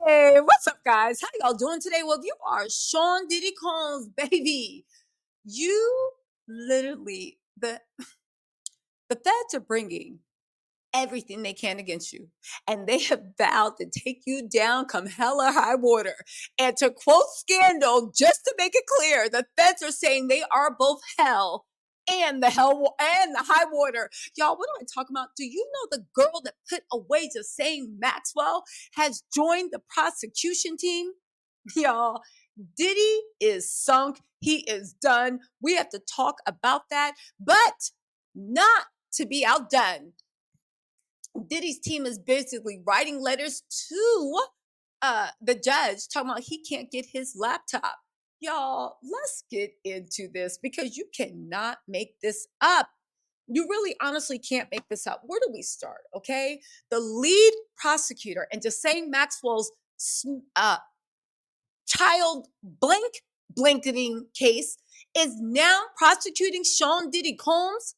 Hey, what's up, guys? How y'all doing today? Well, if you are Sean Diddy Combs, baby, you literally the feds are bringing everything they can against you, and they have vowed to take you down come hell or high water. And to quote Scandal, just to make it clear, the feds are saying they are both hell and and the high water. Y'all, what am I talking about? Do you know the girl that put away Jane Maxwell has joined the prosecution team? Y'all, Diddy is sunk. He is done. We have to talk about that, but not to be outdone. Diddy's team is basically writing letters to the judge talking about he can't get his laptop. Y'all, let's get into this because you cannot make this up. You really honestly can't make this up. Where do we start? Okay. The lead prosecutor and Jane Maxwell's uh, child blanketing case is now prosecuting Sean Diddy Combs.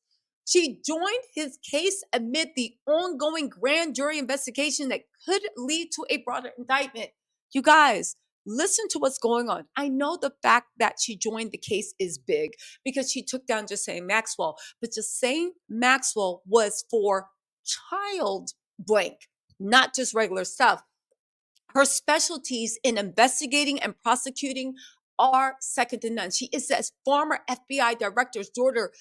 She joined his case amid the ongoing grand jury investigation that could lead to a broader indictment. You guys, listen to what's going on. I know the fact that she joined the case is big because she took down Jane Maxwell, but Jane Maxwell was for child blank, not just regular stuff. Her specialties in investigating and prosecuting are second to none. She is that former FBI director's daughter,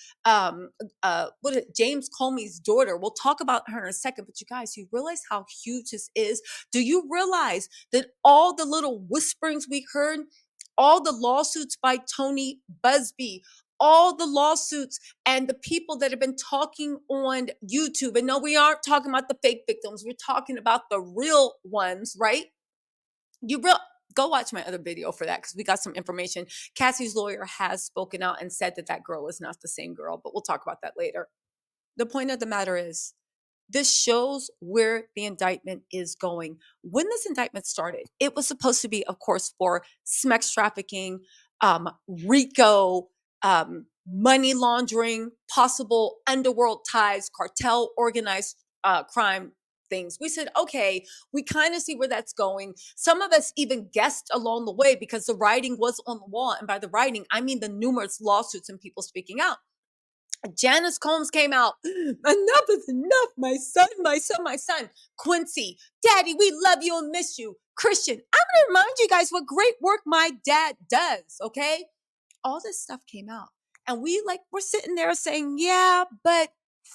James Comey's daughter. We'll talk about her in a second, but you guys, you realize how huge this is? Do you realize that all the little whisperings we heard, all the lawsuits by Tony Busby, all the lawsuits and the people that have been talking on YouTube, and no, we aren't talking about the fake victims. We're talking about the real ones, right? Go watch my other video for that because we got some information. Cassie's lawyer has spoken out and said that that girl is not the same girl, but we'll talk about that later. The point of the matter is, this shows where the indictment is going. When this indictment started, it was supposed to be, of course, for sex trafficking, RICO, money laundering, possible underworld ties, cartel, organized crime things. We said, okay, we kind of see where that's going. Some of us even guessed along the way because the writing was on the wall. And by the writing, I mean the numerous lawsuits and people speaking out. Janice Combs came out. Enough is enough. My son, my son, my son. Quincy, Daddy, we love you and miss you. Christian, I'm going to remind you guys what great work my dad does. Okay. All this stuff came out. And we're sitting there saying, yeah, but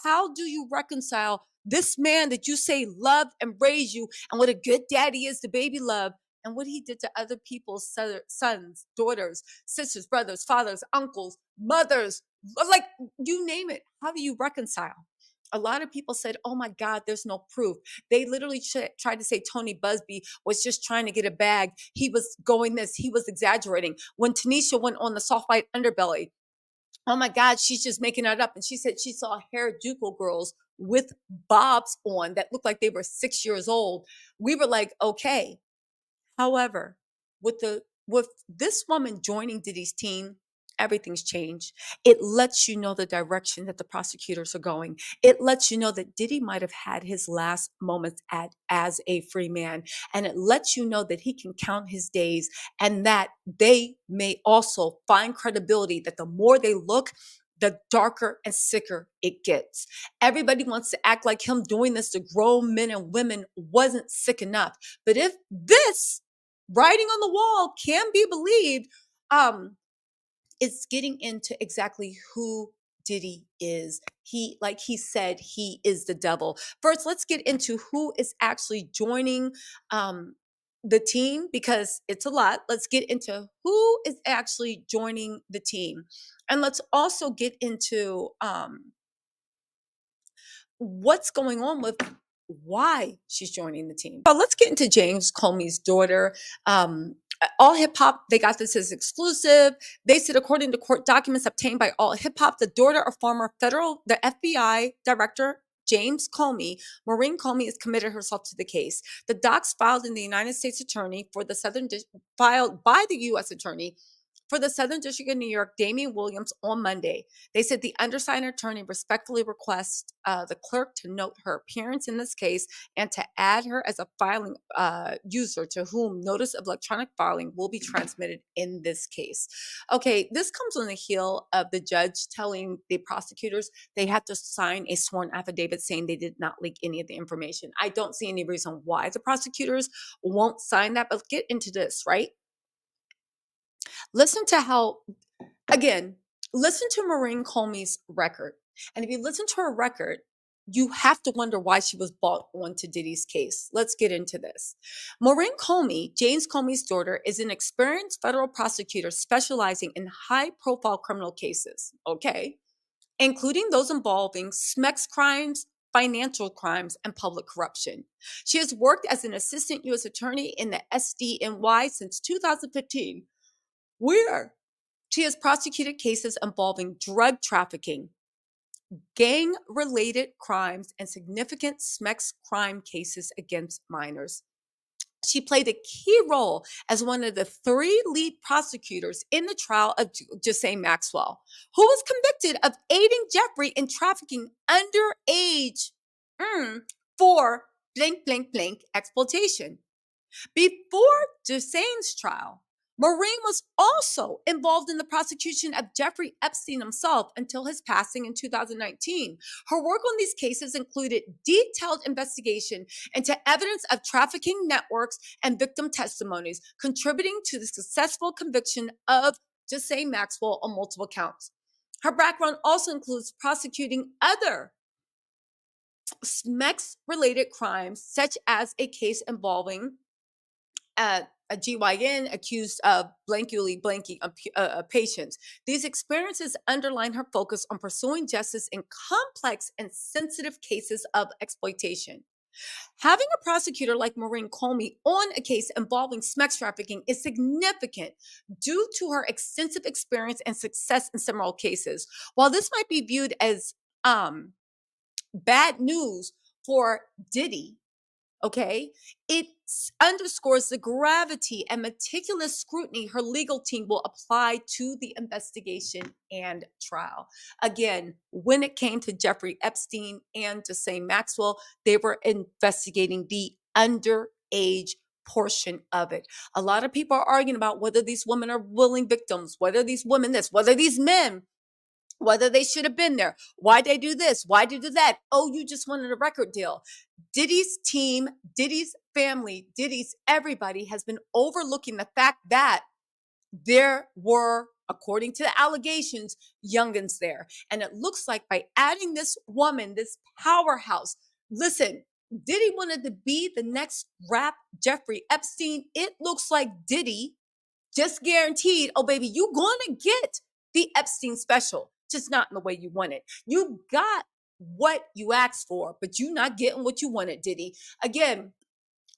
how do you reconcile this man that you say loved and raised you and what a good daddy is to baby love and what he did to other people's sons, daughters, sisters, brothers, fathers, uncles, mothers, like you name it. How do you reconcile? A lot of people said, oh my God, there's no proof. They literally tried to say Tony Busby was just trying to get a bag. He was going this, he was exaggerating. When Tanisha went on the soft white underbelly, oh my God, she's just making it up. And she said she saw Harajuku girls with bobs on that looked like they were 6 years old. We were like, okay. However, with this woman joining Diddy's team, everything's changed. It lets you know the direction that the prosecutors are going. It lets you know that Diddy might have had his last moments as a free man. And it lets you know that he can count his days and that they may also find credibility that the more they look, the darker and sicker it gets. Everybody wants to act like him doing this to grown men and women wasn't sick enough. But if this writing on the wall can be believed, it's getting into exactly who Diddy is. Like he said, he is the devil. First, let's get into who is actually joining the team because it's a lot. Let's get into who is actually joining the team. And let's also get into what's going on with why she's joining the team. But let's get into James Comey's daughter. All Hip Hop, they got this as exclusive. They said, according to court documents obtained by All Hip Hop, the daughter of the FBI director, James Comey, Maureen Comey, has committed herself to the case. The docs filed in the United States Attorney for the filed by the U.S. Attorney For the Southern District of New York, Damian Williams on Monday, they said the undersigned attorney respectfully requests the clerk to note her appearance in this case and to add her as a filing user to whom notice of electronic filing will be transmitted in this case. Okay, this comes on the heel of the judge telling the prosecutors they had to sign a sworn affidavit saying they did not leak any of the information. I don't see any reason why the prosecutors won't sign that, but get into this, right? Listen to how, again, listen to Maureen Comey's record. And if you listen to her record, you have to wonder why she was brought onto Diddy's case. Let's get into this. Maureen Comey, James Comey's daughter, is an experienced federal prosecutor specializing in high profile criminal cases, okay, including those involving SMEX crimes, financial crimes, and public corruption. She has worked as an assistant U.S. attorney in the SDNY since 2015, where she has prosecuted cases involving drug trafficking, gang related crimes, and significant SMEX crime cases against minors. She played a key role as one of the three lead prosecutors in the trial of Ghislaine Maxwell, who was convicted of aiding Jeffrey in trafficking underage for blank, blank, blank exploitation. Before Dusane's trial, Maureen was also involved in the prosecution of Jeffrey Epstein himself until his passing in 2019. Her work on these cases included detailed investigation into evidence of trafficking networks and victim testimonies, contributing to the successful conviction of Dusane Maxwell on multiple counts. Her background also includes prosecuting other SMEX-related crimes, such as a case involving a GYN accused of blankly blanking patients. These experiences underline her focus on pursuing justice in complex and sensitive cases of exploitation. Having a prosecutor like Maureen Comey on a case involving sex trafficking is significant due to her extensive experience and success in several cases. While this might be viewed as bad news for Diddy, okay, it underscores the gravity and meticulous scrutiny her legal team will apply to the investigation and trial. Again, when it came to Jeffrey Epstein and Ghislaine Maxwell, they were investigating the underage portion of it. A lot of people are arguing about whether these women are willing victims, whether these women this, whether these men, whether they should have been there. Why they do this? Why they do that? Oh, you just wanted a record deal. Diddy's team, Diddy's family, Diddy's everybody has been overlooking the fact that there were, according to the allegations, youngins there. And it looks like by adding this woman, this powerhouse, listen, Diddy wanted to be the next rap Jeffrey Epstein. It looks like Diddy just guaranteed, oh, baby, you gonna get the Epstein special, just not in the way you want it. You got what you asked for, but you not getting what you wanted, Diddy. Again,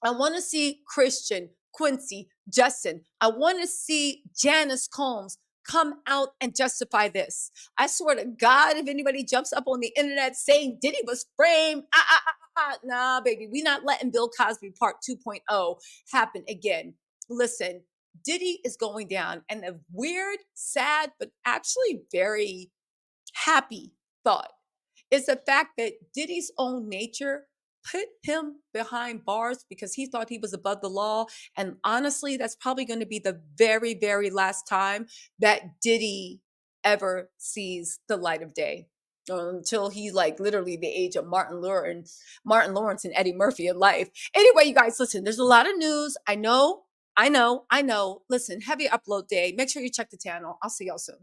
I want to see Christian, Quincy, Justin. I want to see Janice Combs come out and justify this. I swear to God, if anybody jumps up on the internet saying Diddy was framed, nah, baby, we not letting Bill Cosby Part 2.0 happen again. Listen, Diddy is going down, and a weird, sad, but actually very happy thought is the fact that Diddy's own nature put him behind bars because he thought he was above the law. And honestly, that's probably going to be the very, very last time that Diddy ever sees the light of day. Until he's like literally the age of Martin Lawrence and Eddie Murphy in life. Anyway, you guys, listen, there's a lot of news. I know. Listen, heavy upload day. Make sure you check the channel. I'll see y'all soon.